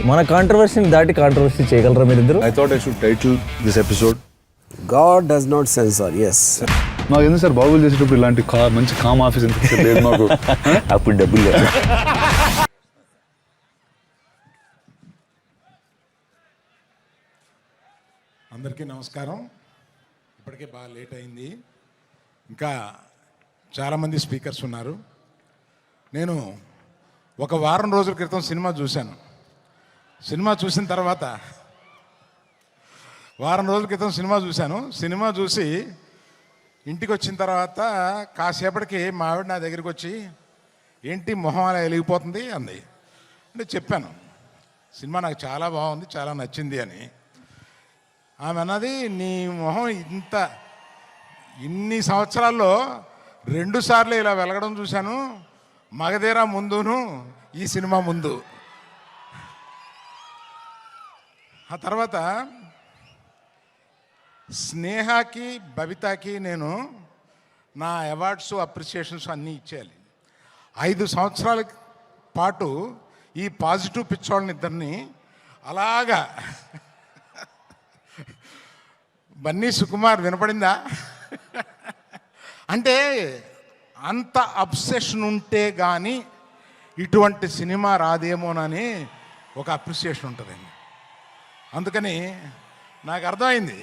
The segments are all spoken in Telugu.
మన కాంట్రవర్సీని దాటి కాంట్రవర్సీ చేయగలరా మీరిద్దరు? I thought I should title this episode God does not censor. Yes. నాకు ఎందుకు సార్ బాగులు చేసేటప్పుడు ఇలాంటి మంచి కామ్ ఆఫీస్ ఎంత లేదు మాకు. అప్పుడు డబ్బులు లేదు. అందరికీ నమస్కారం. ఇప్పటికే బాగా లేట్ అయింది, ఇంకా చాలామంది స్పీకర్స్ ఉన్నారు. నేను ఒక వారం రోజుల క్రితం సినిమా చూశాను. సినిమా చూసిన తర్వాత సినిమా చూసి ఇంటికి వచ్చిన తర్వాత కాసేపటికి మా ఆవిడ నా దగ్గరికి వచ్చి, ఏంటి మొహం అలా వెలిగిపోతుంది అంది. అంటే చెప్పాను, సినిమా నాకు చాలా బాగుంది, చాలా నచ్చింది అని. ఆమె అన్నది, నీ మొహం ఇన్ని సంవత్సరాల్లో 2 సార్లు ఇలా వెలగడం చూశాను, మగధీర ముందును ఈ సినిమా ముందు. ఆ తర్వాత స్నేహకి బబితాకి నేను నా అవార్డ్స్ అప్రిసియేషన్స్ అన్నీ ఇచ్చేయాలి. 5 సంవత్సరాల పాటు ఈ పాజిటివ్ పిచ్చోళ్ళని ఇద్దరిని అలాగా. బన్నీ సుకుమార్ వినపడిందా? అంటే అంత అబ్సెషన్ ఉంటే కానీ ఇటువంటి సినిమా రాదేమోనని ఒక అప్రిసియేషన్ ఉంటుందండి. అందుకని నాకు అర్థమైంది.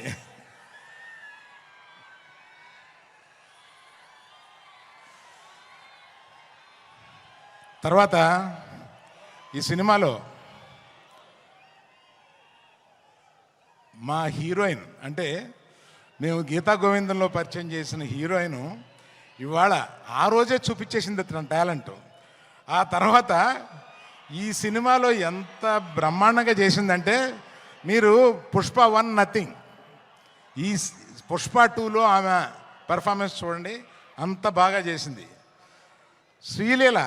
తర్వాత ఈ సినిమాలో మా హీరోయిన్, అంటే మేము గీతా గోవిందంలో పరిచయం చేసిన హీరోయిన్ ఇవాళ ఆ రోజే చూపించేసింది తన టాలెంట్. ఆ తర్వాత ఈ సినిమాలో ఎంత బ్రహ్మాండంగా చేసిందంటే, మీరు పుష్ప 1 నథింగ్, ఈ పుష్ప 2లో ఆమె పెర్ఫార్మెన్స్ చూడండి, అంత బాగా చేసింది. శ్రీలీల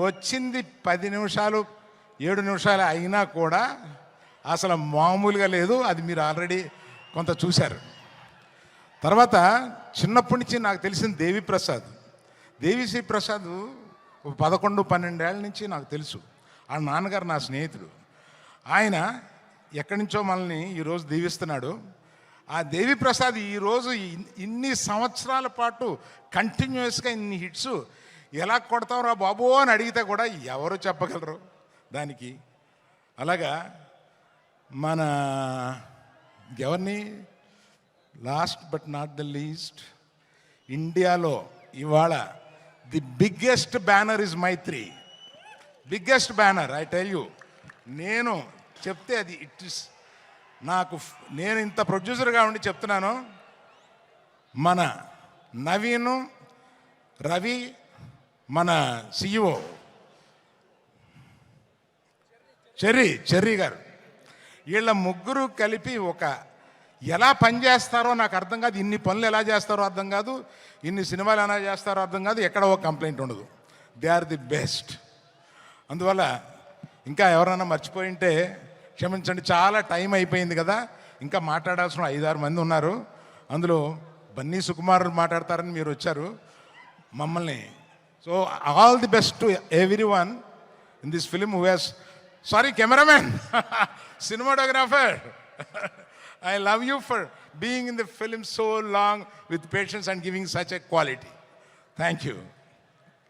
వచ్చింది 10 నిమిషాలు 7 నిమిషాలు అయినా కూడా అసలు మామూలుగా లేదు. అది మీరు ఆల్రెడీ కొంత చూశారు. తర్వాత చిన్నప్పటి నుంచి నాకు తెలిసిన దేవిశ్రీ ప్రసాద్ 11-12 ఏళ్ళ నుంచి నాకు తెలుసు. ఆ నాన్నగారు నా స్నేహితుడు. ఆయన ఎక్కడి నుంచో మనల్ని ఈరోజు దీవిస్తున్నాడు. ఆ దేవిప్రసాద్ ఈరోజు ఇన్ని సంవత్సరాల పాటు కంటిన్యూస్గా ఇన్ని హిట్స్ ఎలా కొడతావురా బాబు అని అడిగితే కూడా ఎవరు చెప్పగలరు దానికి. అలాగా మన ఎవరిని, last but not the least, ఇండియాలో ఇవాళ the biggest banner is Mythri. Biggest banner, I tell you. నేను చెప్తే అది ఇట్ ఇస్ నేను ఇంత ప్రొడ్యూసర్గా ఉండి చెప్తున్నాను. మన నవీను, రవి, మన సిఇఓ చెర్రీ గారు, వీళ్ళ ముగ్గురు కలిపి ఎలా పనిచేస్తారో నాకు అర్థం కాదు. ఇన్ని పనులు ఎలా చేస్తారో అర్థం కాదు, ఇన్ని సినిమాలు ఎలా చేస్తారో అర్థం కాదు, ఎక్కడ ఒక కంప్లైంట్ ఉండదు. They are the best. అందువల్ల ఇంకా ఎవరైనా మర్చిపోయింటే క్షమించండి, చాలా టైం అయిపోయింది కదా. ఇంకా మాట్లాడాల్సిన 5-6 మంది ఉన్నారు. అందులో బన్నీ సుకుమార్ మాట్లాడతారని మీరు వచ్చారు మమ్మల్ని. So all the best to every one in this film who has, sorry cameraman, cinematographer, I love you for being in the film so long with patience and giving such a quality. Thank you.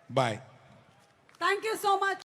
Bye. Thank you so much.